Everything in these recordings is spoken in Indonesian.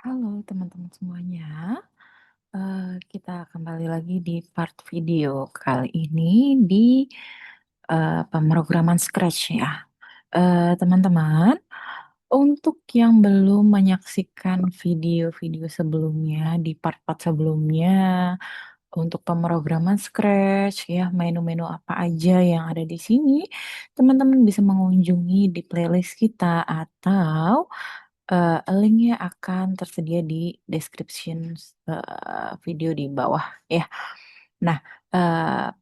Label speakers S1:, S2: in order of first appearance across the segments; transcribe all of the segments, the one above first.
S1: Halo teman-teman semuanya, kita kembali lagi di part video kali ini di pemrograman Scratch ya. Teman-teman, untuk yang belum menyaksikan video-video sebelumnya di part-part sebelumnya untuk pemrograman Scratch ya, menu-menu apa aja yang ada di sini, teman-teman bisa mengunjungi di playlist kita atau linknya akan tersedia di description video di bawah ya. Nah,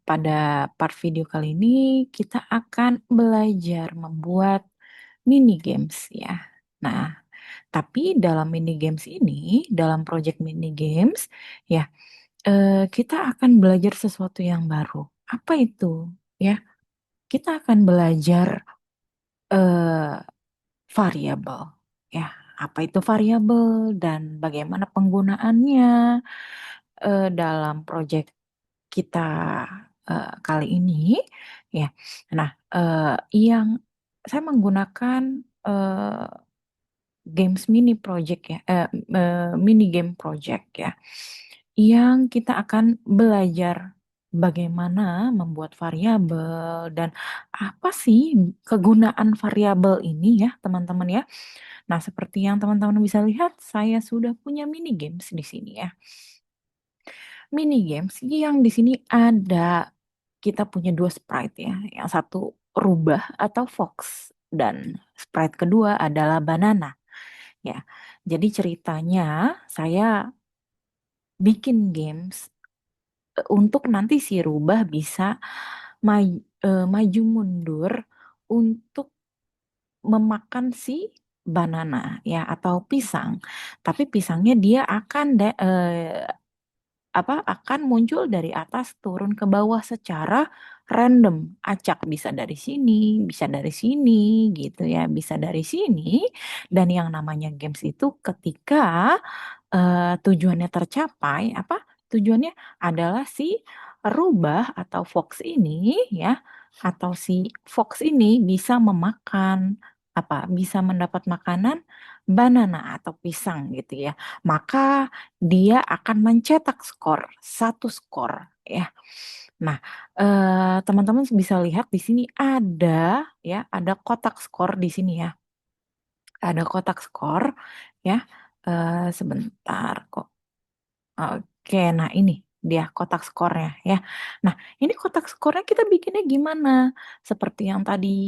S1: pada part video kali ini kita akan belajar membuat mini games ya. Nah, tapi dalam mini games ini, dalam project mini games ya, kita akan belajar sesuatu yang baru. Apa itu? Ya, kita akan belajar eh, variabel. Ya, apa itu variabel dan bagaimana penggunaannya dalam proyek kita kali ini. Ya, nah, yang saya menggunakan eh, games mini project ya, mini game project ya, yang kita akan belajar bagaimana membuat variabel dan apa sih kegunaan variabel ini ya, teman-teman ya. Nah, seperti yang teman-teman bisa lihat, saya sudah punya mini games di sini ya. Mini games yang di sini ada kita punya dua sprite ya. Yang satu rubah atau fox dan sprite kedua adalah banana ya. Jadi ceritanya saya bikin games untuk nanti si rubah bisa maju mundur untuk memakan si banana ya atau pisang. Tapi pisangnya dia akan akan muncul dari atas turun ke bawah secara random. Acak bisa dari sini, bisa dari sini gitu ya, bisa dari sini. Dan yang namanya games itu ketika tujuannya tercapai, apa? Tujuannya adalah si rubah atau fox ini ya, atau si fox ini bisa memakan apa? Bisa mendapat makanan banana atau pisang gitu ya. Maka dia akan mencetak skor, satu skor ya. Nah, teman-teman bisa lihat di sini ada ya, ada kotak skor di sini ya. Ada kotak skor ya. Sebentar kok. Oke, nah ini dia kotak skornya ya. Nah, ini kotak skornya kita bikinnya gimana? Seperti yang tadi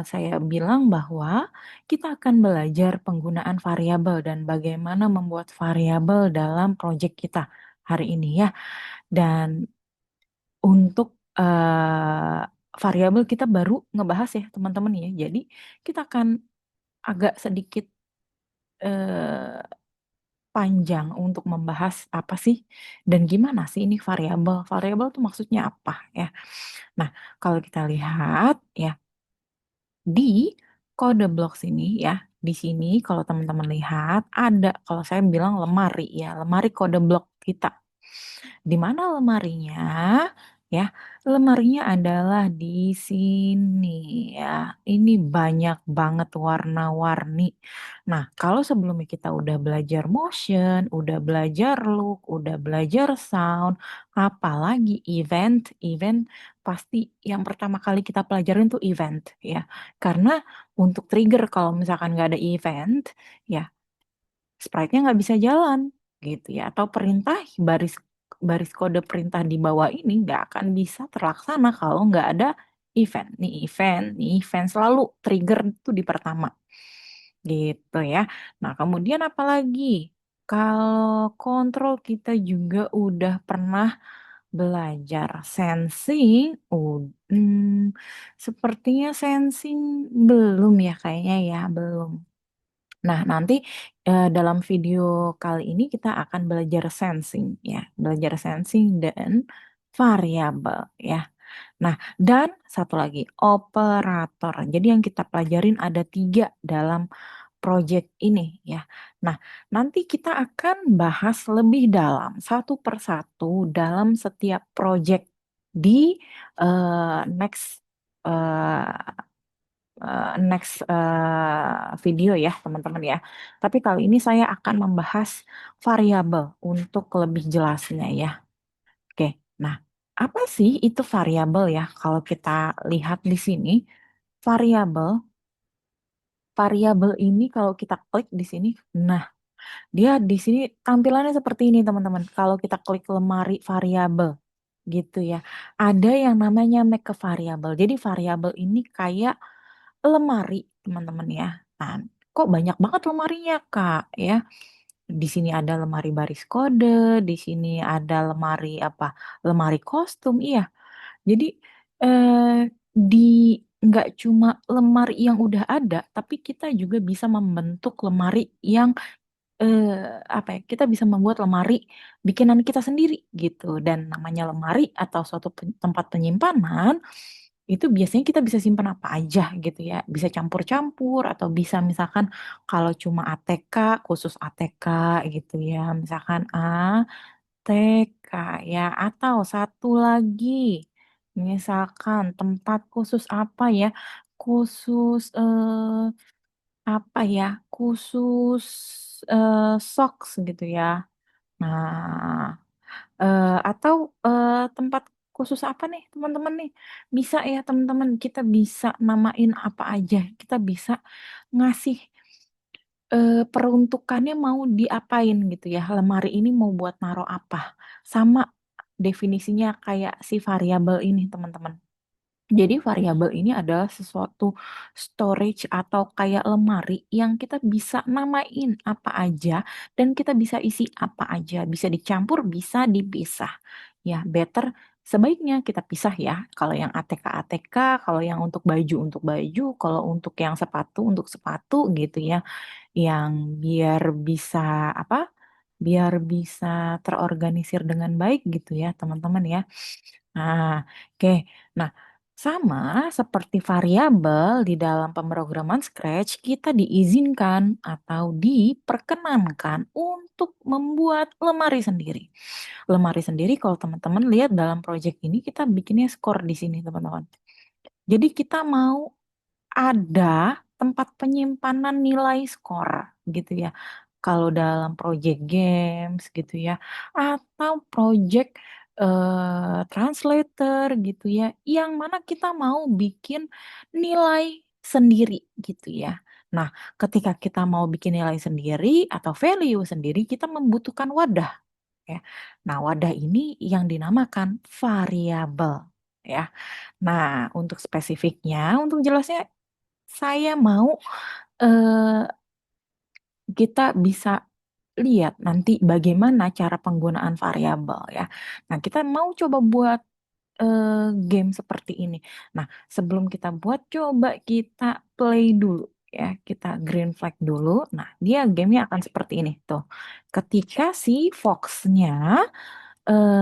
S1: saya bilang bahwa kita akan belajar penggunaan variabel dan bagaimana membuat variabel dalam proyek kita hari ini ya. Dan untuk variabel kita baru ngebahas ya teman-teman ya. Jadi kita akan agak sedikit eh, panjang untuk membahas apa sih dan gimana sih ini variabel. Variabel itu maksudnya apa ya? Nah, kalau kita lihat ya di kode blok sini ya, di sini kalau teman-teman lihat ada kalau saya bilang lemari ya, lemari kode blok kita. Di mana lemarinya? Ya, lemarinya adalah di sini ya. Ini banyak banget warna-warni. Nah, kalau sebelumnya kita udah belajar motion, udah belajar look, udah belajar sound, apalagi event pasti yang pertama kali kita pelajarin tuh event ya. Karena untuk trigger kalau misalkan nggak ada event, ya sprite-nya nggak bisa jalan gitu ya atau perintah baris baris kode perintah di bawah ini nggak akan bisa terlaksana kalau nggak ada event selalu trigger itu di pertama gitu ya. Nah, kemudian apalagi kalau kontrol kita juga udah pernah belajar sensing, sepertinya sensing belum ya kayaknya ya belum. Nah, nanti dalam video kali ini kita akan belajar sensing ya, belajar sensing dan variabel ya. Nah, dan satu lagi operator. Jadi yang kita pelajarin ada tiga dalam project ini ya. Nah, nanti kita akan bahas lebih dalam satu persatu dalam setiap project di next next video ya teman-teman ya. Tapi kali ini saya akan membahas variabel untuk lebih jelasnya ya. Oke, nah apa sih itu variabel ya? Kalau kita lihat di sini, variabel, variabel ini kalau kita klik di sini, nah dia di sini tampilannya seperti ini teman-teman. Kalau kita klik lemari variabel gitu ya. Ada yang namanya make a variable. Jadi variabel ini kayak lemari, teman-teman ya. Nah, kok banyak banget lemarinya, Kak, ya. Di sini ada lemari baris kode, di sini ada lemari apa? Lemari kostum, iya. Jadi di nggak cuma lemari yang udah ada, tapi kita juga bisa membentuk lemari yang eh, apa ya? Kita bisa membuat lemari bikinan kita sendiri gitu. Dan namanya lemari atau suatu tempat penyimpanan itu biasanya kita bisa simpan apa aja gitu ya. Bisa campur-campur atau bisa misalkan kalau cuma ATK, khusus ATK gitu ya. Misalkan ATK ya. Atau satu lagi, misalkan tempat khusus apa ya? Khusus apa ya? Khusus socks gitu ya. Nah, atau tempat khusus apa nih teman-teman nih? Bisa ya teman-teman, kita bisa namain apa aja. Kita bisa ngasih peruntukannya mau diapain gitu ya. Lemari ini mau buat naruh apa. Sama definisinya kayak si variabel ini teman-teman. Jadi variabel ini adalah sesuatu storage atau kayak lemari yang kita bisa namain apa aja dan kita bisa isi apa aja. Bisa dicampur, bisa dipisah. Ya, better sebaiknya kita pisah ya. Kalau yang ATK ATK, kalau yang untuk baju, kalau untuk yang sepatu untuk sepatu gitu ya. Yang biar bisa apa? Biar bisa terorganisir dengan baik gitu ya, teman-teman ya. Nah, oke. Nah, sama seperti variabel di dalam pemrograman Scratch, kita diizinkan atau diperkenankan untuk membuat lemari sendiri. Lemari sendiri kalau teman-teman lihat dalam project ini kita bikinnya skor di sini, teman-teman. Jadi kita mau ada tempat penyimpanan nilai skor gitu ya. Kalau dalam project games gitu ya, atau project translator gitu ya, yang mana kita mau bikin nilai sendiri gitu ya. Nah, ketika kita mau bikin nilai sendiri atau value sendiri, kita membutuhkan wadah ya. Nah, wadah ini yang dinamakan variabel ya. Nah, untuk spesifiknya, untuk jelasnya saya mau eh, kita bisa lihat nanti bagaimana cara penggunaan variabel ya. Nah, kita mau coba buat game seperti ini. Nah, sebelum kita buat, coba kita play dulu ya. Kita green flag dulu. Nah, dia gamenya akan seperti ini tuh. Ketika si Fox-nya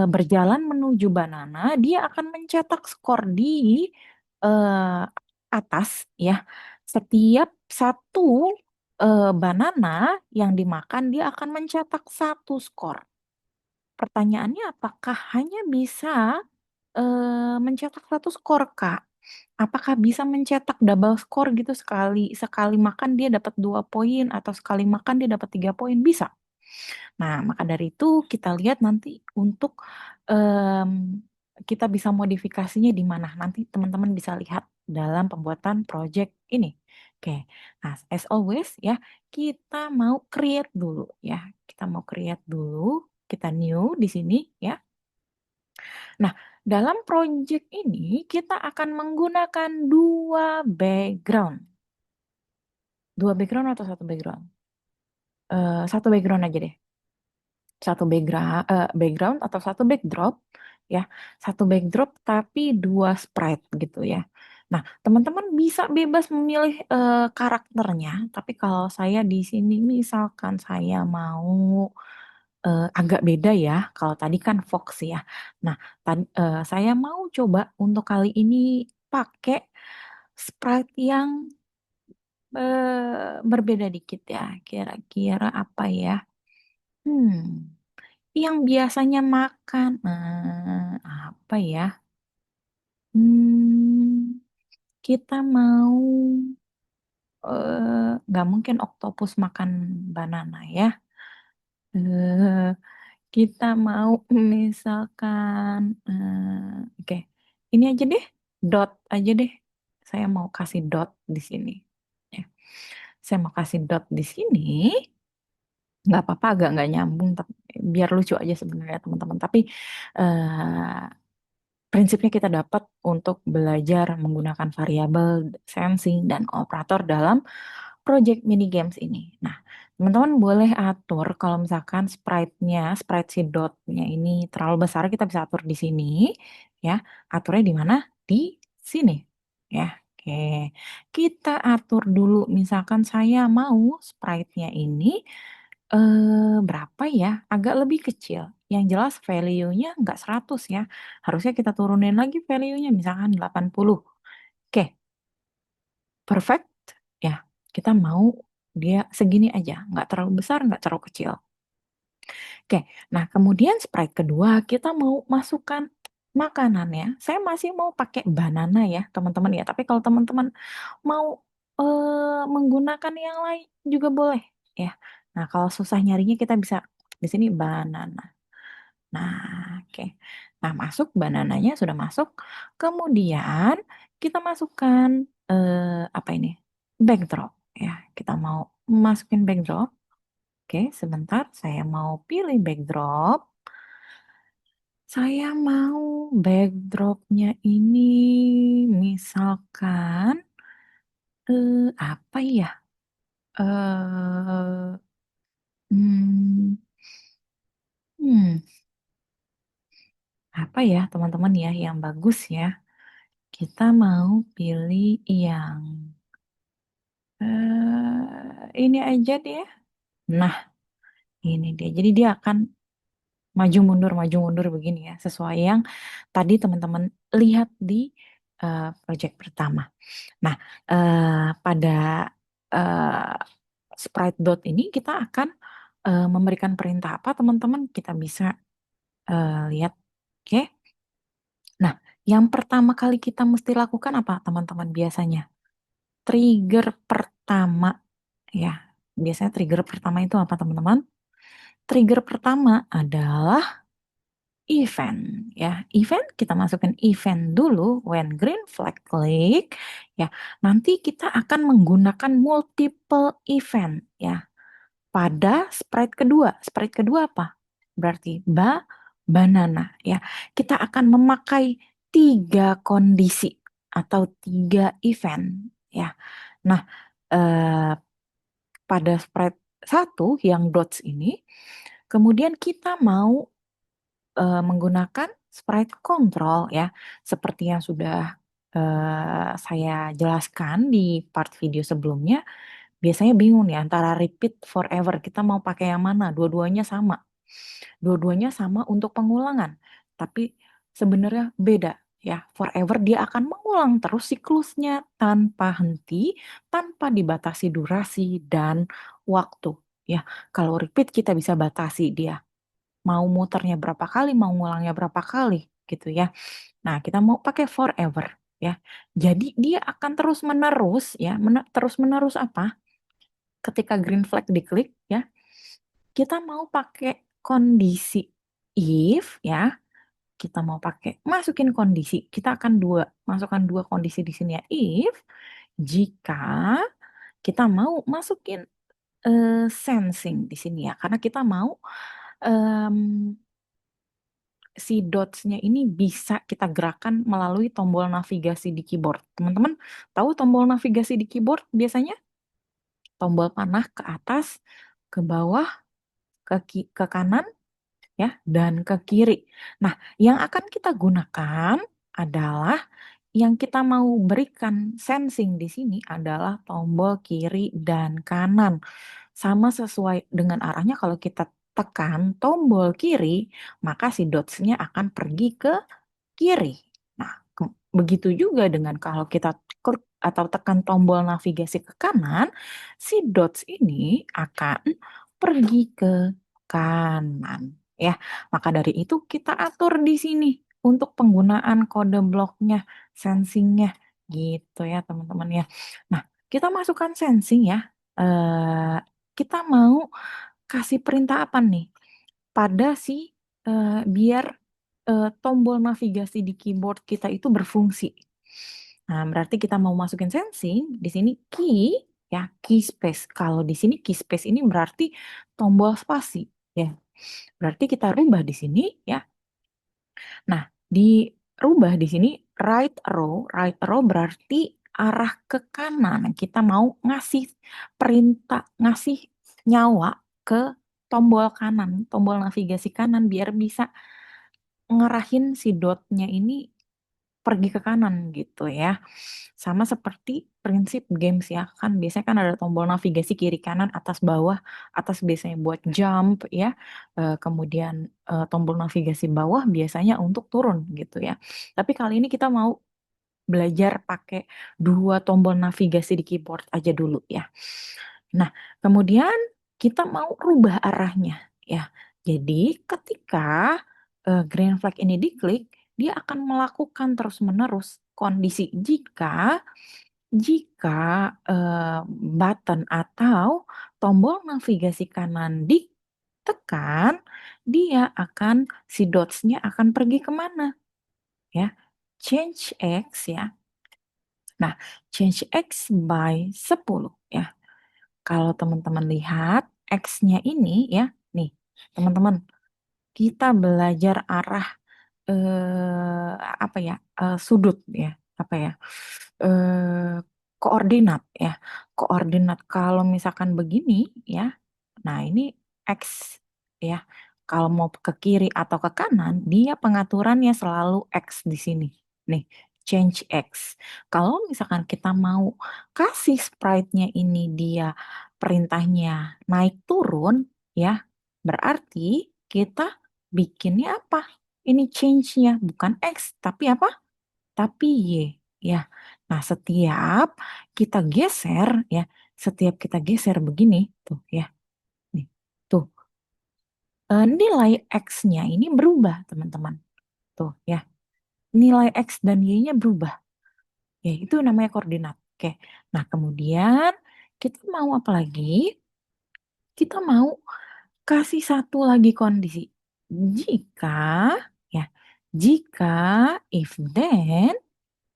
S1: berjalan menuju banana, dia akan mencetak skor di eh, atas ya. Setiap satu banana yang dimakan, dia akan mencetak satu skor. Pertanyaannya, apakah hanya bisa mencetak satu skor, Kak? Apakah bisa mencetak double skor gitu sekali sekali makan dia dapat 2 poin atau sekali makan dia dapat 3 poin? Bisa. Nah, maka dari itu kita lihat nanti untuk em, kita bisa modifikasinya di mana. Nanti teman-teman bisa lihat dalam pembuatan project ini. Oke, nah as always ya, kita mau create dulu ya. Kita mau create dulu, kita new di sini ya. Nah, dalam project ini kita akan menggunakan dua background. Dua background atau satu background? Satu background aja deh. Satu background atau satu backdrop ya, satu backdrop tapi dua sprite gitu ya. Nah, teman-teman bisa bebas memilih karakternya, tapi kalau saya di sini misalkan saya mau agak beda ya, kalau tadi kan Fox ya. Nah, saya mau coba untuk kali ini pakai sprite yang berbeda dikit ya. Kira-kira apa ya? Hmm. Yang biasanya makan, apa ya? Hmm, kita mau nggak mungkin oktopus makan banana ya. Eh, kita mau misalkan, oke, ini aja deh, dot aja deh. Saya mau kasih dot di sini. Ya, saya mau kasih dot di sini. Nggak apa-apa, agak nggak nyambung, tapi biar lucu aja sebenarnya teman-teman. Tapi eh, prinsipnya kita dapat untuk belajar menggunakan variabel, sensing, dan operator dalam project mini games ini. Nah, teman-teman boleh atur kalau misalkan sprite-nya, sprite si dotnya ini terlalu besar, kita bisa atur di sini, ya. Aturnya di mana? Di sini, ya. Oke, kita atur dulu. Misalkan saya mau sprite-nya ini berapa ya? Agak lebih kecil. Yang jelas value-nya nggak 100 ya. Harusnya kita turunin lagi value-nya, misalkan 80. Oke, perfect. Ya, kita mau dia segini aja. Nggak terlalu besar, nggak terlalu kecil. Oke, nah kemudian sprite kedua kita mau masukkan makanannya. Saya masih mau pakai banana ya, teman-teman ya. Tapi kalau teman-teman mau menggunakan yang lain juga boleh ya. Nah, kalau susah nyarinya kita bisa di sini banana. Nah, oke. Nah, masuk banananya sudah masuk. Kemudian kita masukkan apa ini? Backdrop ya. Kita mau masukin backdrop. Oke, sebentar. Saya mau pilih backdrop. Saya mau backdropnya ini misalkan apa ya? Eh, hmm, hmm, apa ya teman-teman ya yang bagus ya? Kita mau pilih yang ini aja deh. Nah, ini dia. Jadi dia akan maju mundur begini ya, sesuai yang tadi teman-teman lihat di project pertama. Nah, pada eh, sprite dot ini kita akan memberikan perintah apa, teman-teman? Kita bisa lihat. Oke. Nah, yang pertama kali kita mesti lakukan apa, teman-teman? Biasanya trigger pertama ya. Biasanya trigger pertama itu apa, teman-teman? Trigger pertama adalah event ya. Event kita masukin event dulu when green flag click ya. Nanti kita akan menggunakan multiple event ya pada sprite kedua. Sprite kedua apa? Berarti banana ya. Kita akan memakai tiga kondisi atau tiga event ya. Nah, eh, pada sprite satu yang dots ini, kemudian kita mau menggunakan sprite control ya, seperti yang sudah saya jelaskan di part video sebelumnya. Biasanya bingung nih antara repeat forever, kita mau pakai yang mana? Dua-duanya sama. Dua-duanya sama untuk pengulangan, tapi sebenarnya beda ya. Forever dia akan mengulang terus siklusnya tanpa henti, tanpa dibatasi durasi dan waktu ya. Kalau repeat kita bisa batasi dia mau muternya berapa kali, mau ngulangnya berapa kali gitu ya. Nah, kita mau pakai forever ya. Jadi dia akan terus menerus ya, terus menerus apa? Ketika green flag diklik ya, kita mau pakai kondisi if ya. Kita mau pakai masukin kondisi. Kita akan masukkan dua kondisi di sini ya. If jika kita mau masukin sensing di sini ya, karena kita mau em, si dots-nya ini bisa kita gerakan melalui tombol navigasi di keyboard. Teman-teman tahu tombol navigasi di keyboard biasanya tombol panah ke atas, ke bawah, ke kanan ya, dan ke kiri. Nah, yang akan kita gunakan adalah yang kita mau berikan sensing di sini adalah tombol kiri dan kanan. Sama sesuai dengan arahnya kalau kita tekan tombol kiri, maka si dots-nya akan pergi ke kiri. Nah, begitu juga dengan kalau kita klik atau tekan tombol navigasi ke kanan, si dots ini akan pergi ke kanan. Ya, maka dari itu kita atur di sini untuk penggunaan kode bloknya, sensingnya. Gitu ya teman-teman ya. Nah, kita masukkan sensing ya. Eh, kita mau kasih perintah apa nih pada si biar tombol navigasi di keyboard kita itu berfungsi. Nah, berarti kita mau masukin sensing di sini key ya, key space. Kalau di sini key space ini berarti tombol spasi ya. Berarti kita rubah di sini ya. Nah, dirubah di sini right arrow berarti arah ke kanan. Kita mau ngasih perintah, ngasih nyawa ke tombol kanan, tombol navigasi kanan biar bisa ngerahin si dotnya ini pergi ke kanan gitu ya. Sama seperti prinsip games ya, kan biasanya kan ada tombol navigasi kiri kanan atas bawah, atas biasanya buat jump ya. Kemudian tombol navigasi bawah biasanya untuk turun gitu ya. Tapi kali ini kita mau belajar pakai dua tombol navigasi di keyboard aja dulu ya. Nah, kemudian kita mau rubah arahnya ya. Jadi ketika green flag ini diklik, dia akan melakukan terus-menerus kondisi jika button atau tombol navigasi kanan ditekan, dia akan si dots-nya akan pergi kemana ya? Change X ya. Nah, change X by 10 ya. Kalau teman-teman lihat X-nya ini ya, nih teman-teman, kita belajar arah apa ya, sudut ya, apa ya, eh, koordinat ya, koordinat. Kalau misalkan begini ya, nah ini X ya. Kalau mau ke kiri atau ke kanan, dia pengaturannya selalu X di sini. Nih, change X. Kalau misalkan kita mau kasih sprite-nya ini dia perintahnya naik turun ya, berarti kita bikinnya apa? Ini change-nya bukan X, tapi apa? Tapi Y ya. Nah, kita geser ya, setiap kita geser begini tuh ya. Nih, tuh nilai X-nya ini berubah, teman-teman. Tuh ya. Nilai X dan Y-nya berubah. Ya, itu namanya koordinat. Oke. Nah, kemudian kita mau apa lagi? Kita mau kasih satu lagi kondisi. Jika ya, jika if then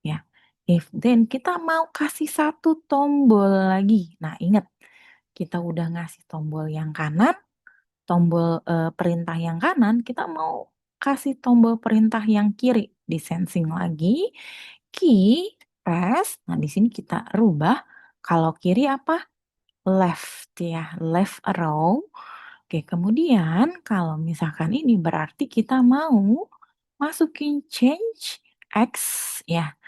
S1: ya, if then kita mau kasih satu tombol lagi. Nah, ingat kita udah ngasih tombol yang kanan, tombol perintah yang kanan, kita mau kasih tombol perintah yang kiri. Di sensing lagi, key, press. Nah, di sini kita rubah. Kalau kiri apa? Left ya, left arrow. Oke, kemudian kalau misalkan ini berarti kita mau masukin change X ya.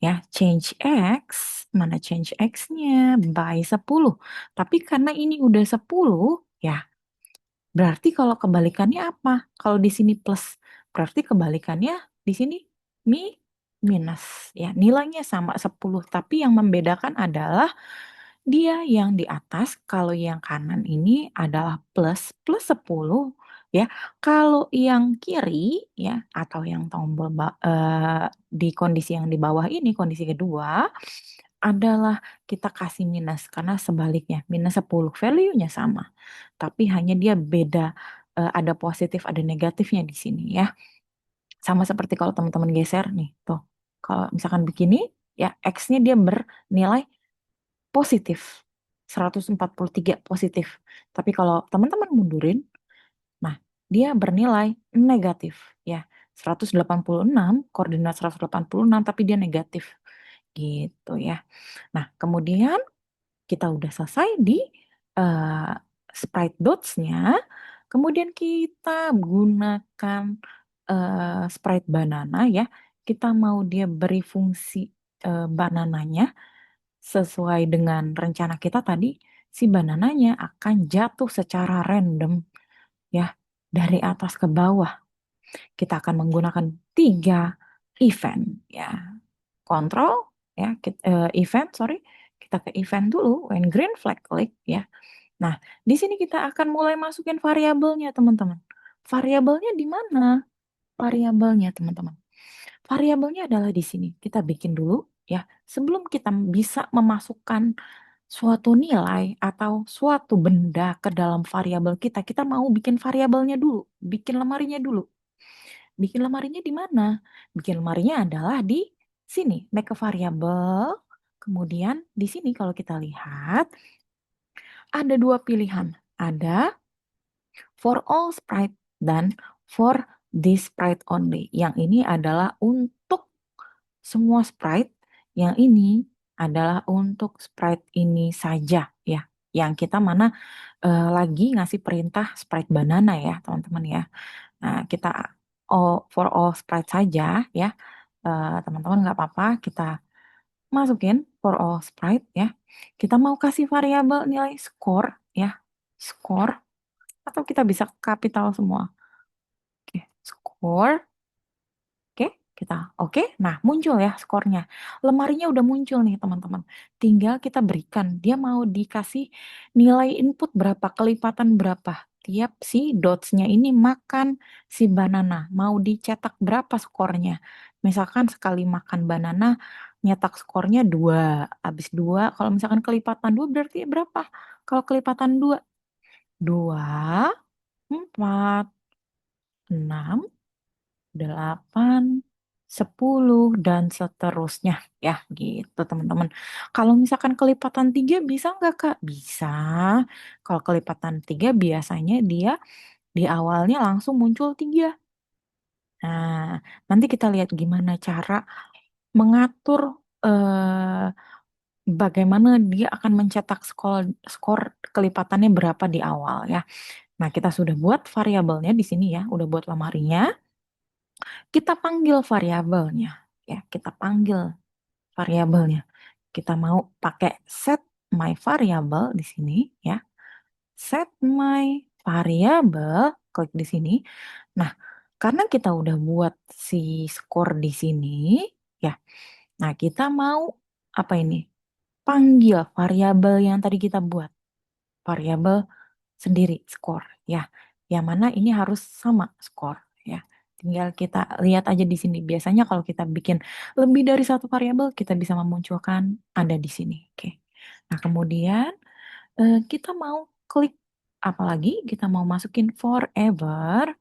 S1: Ya, change X, mana change X-nya? By 10. Tapi karena ini udah 10 ya, berarti kalau kebalikannya apa? Kalau di sini plus, berarti kebalikannya di sini mi minus. Ya, nilainya sama 10, tapi yang membedakan adalah dia yang di atas, kalau yang kanan ini adalah plus, plus 10 ya. Kalau yang kiri ya, atau yang tombol di kondisi yang di bawah ini, kondisi kedua, adalah kita kasih minus karena sebaliknya minus 10 value-nya sama. Tapi hanya dia beda, ada positif ada negatifnya di sini ya. Sama seperti kalau teman-teman geser nih tuh. Kalau misalkan begini ya X-nya dia bernilai positif. 143 positif. Tapi kalau teman-teman mundurin, nah dia bernilai negatif ya. 186 koordinat 186 tapi dia negatif gitu ya. Nah, kemudian kita udah selesai di eh, sprite dots-nya. Kemudian kita gunakan sprite banana ya. Kita mau dia beri fungsi banananya sesuai dengan rencana kita tadi. Si banananya akan jatuh secara random ya dari atas ke bawah. Kita akan menggunakan 3 event ya. Kontrol ya, event sorry. Kita ke event dulu when green flag click ya. Nah, di sini kita akan mulai masukin variabelnya, teman-teman. Variabelnya di mana? Variabelnya, teman-teman. Variabelnya adalah di sini. Kita bikin dulu ya. Sebelum kita bisa memasukkan suatu nilai atau suatu benda ke dalam variabel kita, kita mau bikin variabelnya dulu, bikin lemarinya dulu. Bikin lemarinya di mana? Bikin lemarinya adalah di sini, make a variable. Kemudian di sini kalau kita lihat ada dua pilihan. Ada for all sprite dan for this sprite only. Yang ini adalah untuk semua sprite, yang ini adalah untuk sprite ini saja ya. Yang kita mana lagi ngasih perintah sprite banana ya, teman-teman ya. Nah, kita for all sprite saja ya. Teman-teman nggak apa-apa, kita masukin for all sprite ya. Kita mau kasih variabel nilai score ya. Score atau kita bisa kapital semua. Oke, score. Oke, kita oke. Nah, muncul ya skornya. Lemarinya udah muncul nih, teman-teman. Tinggal kita berikan. Dia mau dikasih nilai input berapa, kelipatan berapa. Tiap si dots-nya ini makan si banana. Mau dicetak berapa skornya. Misalkan sekali makan banana, nyetak skornya 2. Habis 2, kalau misalkan kelipatan 2 berarti berapa? Kalau kelipatan 2, 2, 4, 6, 8, 10, dan seterusnya. Ya, gitu teman-teman. Kalau misalkan kelipatan 3 bisa nggak, Kak? Bisa. Kalau kelipatan 3 biasanya dia di awalnya langsung muncul 3. Nah, nanti kita lihat gimana cara mengatur bagaimana dia akan mencetak skor kelipatannya berapa di awal ya. Nah, kita sudah buat variabelnya di sini ya, udah buat lemarinya. Kita panggil variabelnya, ya, kita panggil variabelnya. Kita mau pakai set my variable di sini, ya. Set my variable, klik di sini. Nah, karena kita udah buat si skor di sini, ya. Nah, kita mau apa ini? Panggil variabel yang tadi kita buat. Variabel sendiri skor ya. Yang mana ini harus sama skor ya. Tinggal kita lihat aja di sini. Biasanya kalau kita bikin lebih dari satu variabel, kita bisa memunculkan ada di sini. Oke. Nah, kemudian kita mau klik apa lagi? Kita mau masukin forever.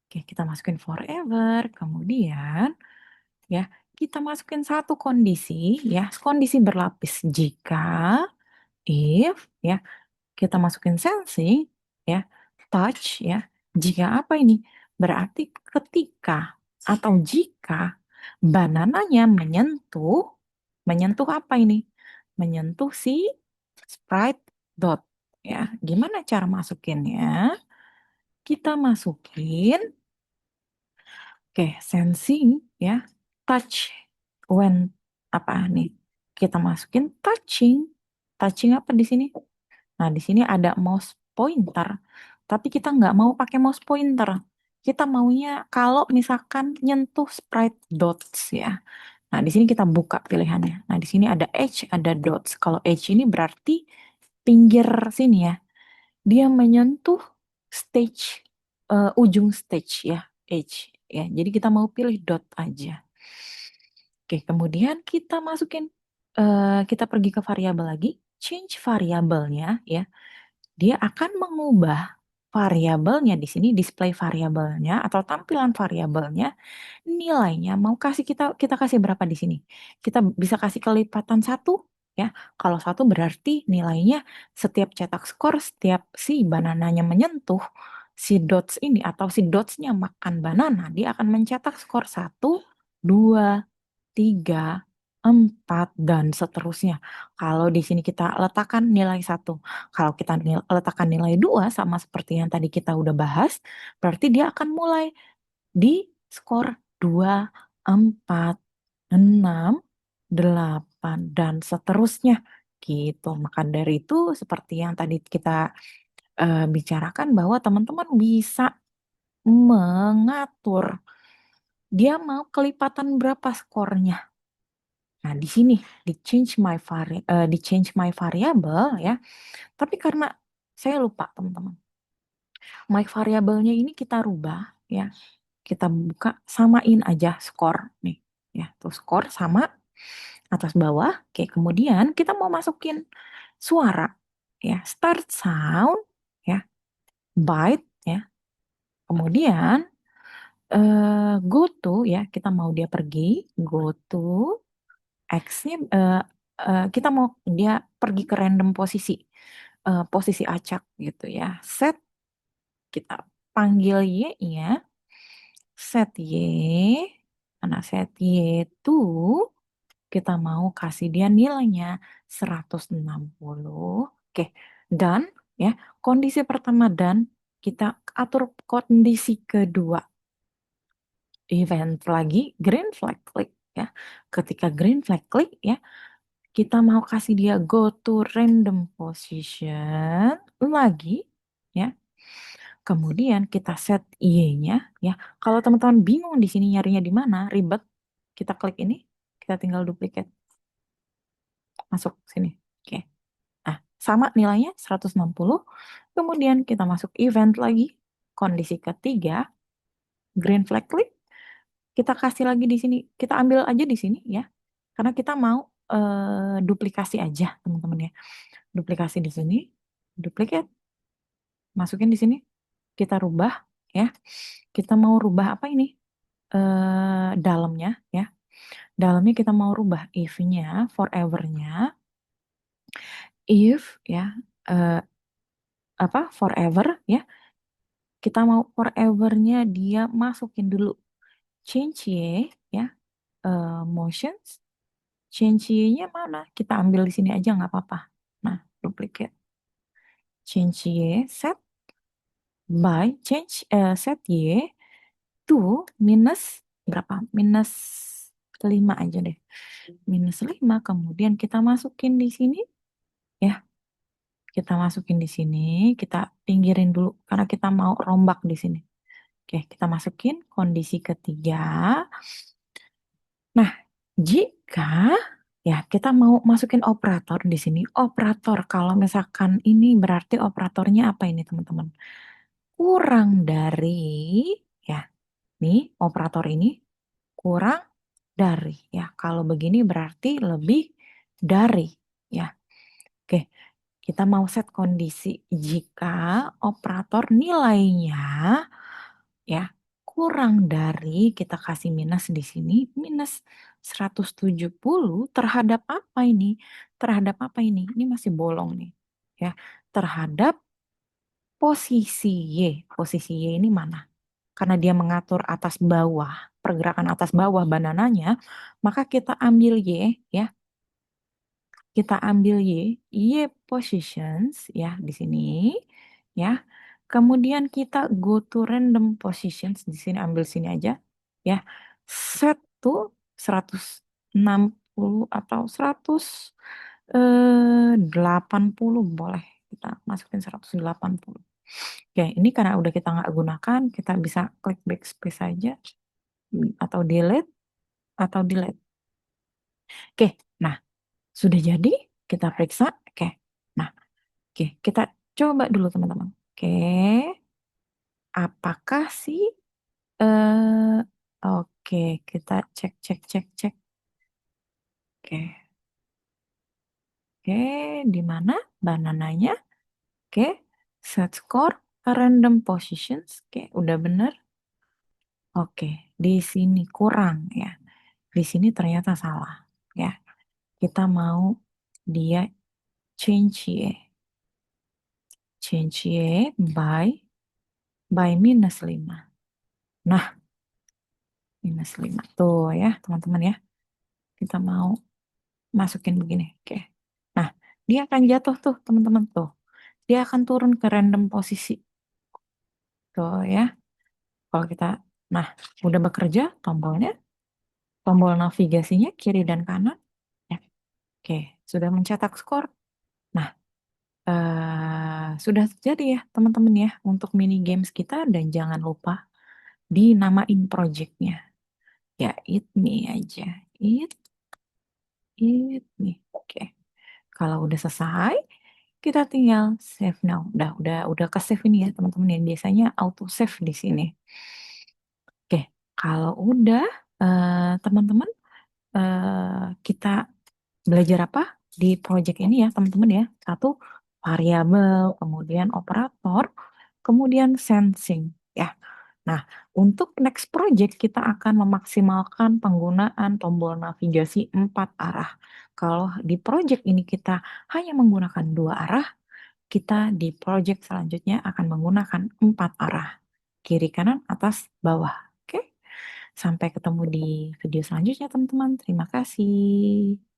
S1: Oke, kita masukin forever. Kemudian ya, kita masukin satu kondisi ya, kondisi berlapis jika if ya kita masukin sensing ya, touch ya. Jika apa ini? Berarti ketika atau jika banananya menyentuh menyentuh apa ini? Menyentuh si sprite dot ya. Gimana cara masukinnya? Kita masukin sensing ya, touch when apa nih? Kita masukin touching. Touching apa di sini? Nah, di sini ada mouse pointer, tapi kita nggak mau pakai mouse pointer. Kita maunya kalau misalkan nyentuh sprite dots ya. Nah, di sini kita buka pilihannya. Nah, di sini ada edge, ada dots. Kalau edge ini berarti pinggir sini ya. Dia menyentuh stage, ujung stage ya, edge ya. Jadi kita mau pilih dot aja. Oke, kemudian kita masukin, kita pergi ke variabel lagi, change variabelnya ya. Dia akan mengubah variabelnya di sini, display variabelnya atau tampilan variabelnya, nilainya mau kasih kita kasih berapa di sini. Kita bisa kasih kelipatan satu ya. Kalau satu berarti nilainya setiap cetak skor, setiap si banananya menyentuh si dots ini atau si dotsnya makan banana, dia akan mencetak skor satu, dua, tiga, empat, dan seterusnya. Kalau di sini kita letakkan nilai satu, kalau kita letakkan nilai dua sama seperti yang tadi kita udah bahas, berarti dia akan mulai di skor dua, empat, enam, delapan, dan seterusnya. Gitu. Maka dari itu, seperti yang tadi kita bicarakan bahwa teman-teman bisa mengatur dia mau kelipatan berapa skornya. Nah, di sini di change my variable ya. Tapi karena saya lupa, teman-teman. My variabelnya ini kita rubah ya. Kita buka, samain aja skor nih. Ya, tuh skor sama. atas bawah. Oke, kemudian kita mau masukin suara, ya, start sound, ya, byte, ya. Kemudian go to, ya, kita mau dia pergi, go to X-nya, kita mau dia pergi ke random posisi, posisi acak gitu ya. Set, kita panggil Y-nya, set Y, karena set Y itu kita mau kasih dia nilainya 160. Oke, dan ya, kondisi pertama dan kita atur kondisi kedua. Event lagi green flag klik, ya. Ketika green flag klik, ya, kita mau kasih dia go to random position lagi, ya. Kemudian kita set Y-nya, ya. Kalau teman-teman bingung di sini nyarinya di mana, ribet, kita klik ini, kita tinggal duplicate, masuk sini. Oke. Nah, sama nilainya 160. Kemudian kita masuk event lagi. Kondisi ketiga, green flag klik. Kita kasih lagi di sini. Kita ambil aja di sini ya. Karena kita mau duplikasi aja, teman-teman ya. Duplikasi di sini, duplicate, masukin di sini. Kita rubah ya. Kita mau rubah apa ini? Dalamnya ya. Dalamnya kita mau rubah if-nya, forever-nya. If ya, eh, apa forever ya, kita mau forever-nya dia masukin dulu change y, ya, motions, change y-nya mana, kita ambil di sini aja nggak apa-apa. Nah, duplicate, change y, set by change, set y to minus berapa, minus 5 aja deh, minus 5. Kemudian kita masukin di sini ya, kita masukin di sini, kita pinggirin dulu karena kita mau rombak di sini. Oke, kita masukin kondisi ketiga. Nah, jika ya kita mau masukin operator di sini, operator kalau misalkan ini berarti operatornya apa ini teman-teman? Kurang dari, ya, nih operator ini kurang dari, ya. Kalau begini berarti lebih dari, ya. Oke, kita mau set kondisi jika operator nilainya, ya, kurang dari, kita kasih minus di sini, minus 170 terhadap apa ini? Terhadap apa ini? Ini masih bolong nih. Ya, terhadap posisi Y. Posisi Y ini mana? Karena dia mengatur atas bawah, pergerakan atas bawah banananya, maka kita ambil Y, ya. Kita ambil Y positions ya di sini ya. Kemudian kita go to random positions di sini, ambil sini aja ya. Set to 160 atau 180 boleh. Kita masukin 180. Oke, ini karena udah kita nggak gunakan, kita bisa klik backspace aja atau delete atau delete. Oke, nah sudah jadi, kita periksa. Oke. Nah, oke, kita coba dulu teman-teman. Oke, apakah sih eh oke, kita cek cek cek cek. Oke. Oke, di mana banananya? Oke, set score random positions. Oke, udah bener. Oke, di sini kurang ya. Di sini ternyata salah ya. Kita mau dia change y. Change y by minus 5. Nah, minus 5. Tuh ya, teman-teman ya. Kita mau masukin begini. Oke. Nah, dia akan jatuh tuh, teman-teman tuh. Dia akan turun ke random posisi. Tuh ya. Kalau kita, nah, udah bekerja tombolnya, tombol navigasinya kiri dan kanan. Ya. Oke, sudah mencetak skor. Nah, sudah jadi ya, teman-teman ya, untuk mini games kita. Dan jangan lupa dinamain projectnya. Ya, it me aja. It me. Oke. Kalau udah selesai, kita tinggal save now. Udah ke save ini ya teman-teman ya. Biasanya auto save di sini. Oke, kalau udah teman-teman kita belajar apa di project ini ya teman-teman ya. Satu, variabel, kemudian operator, kemudian sensing ya. Nah, untuk next project kita akan memaksimalkan penggunaan tombol navigasi 4 arah. Kalau di project ini kita hanya menggunakan 2 arah, kita di project selanjutnya akan menggunakan 4 arah. Kiri, kanan, atas, bawah. Oke? Sampai ketemu di video selanjutnya, teman-teman. Terima kasih.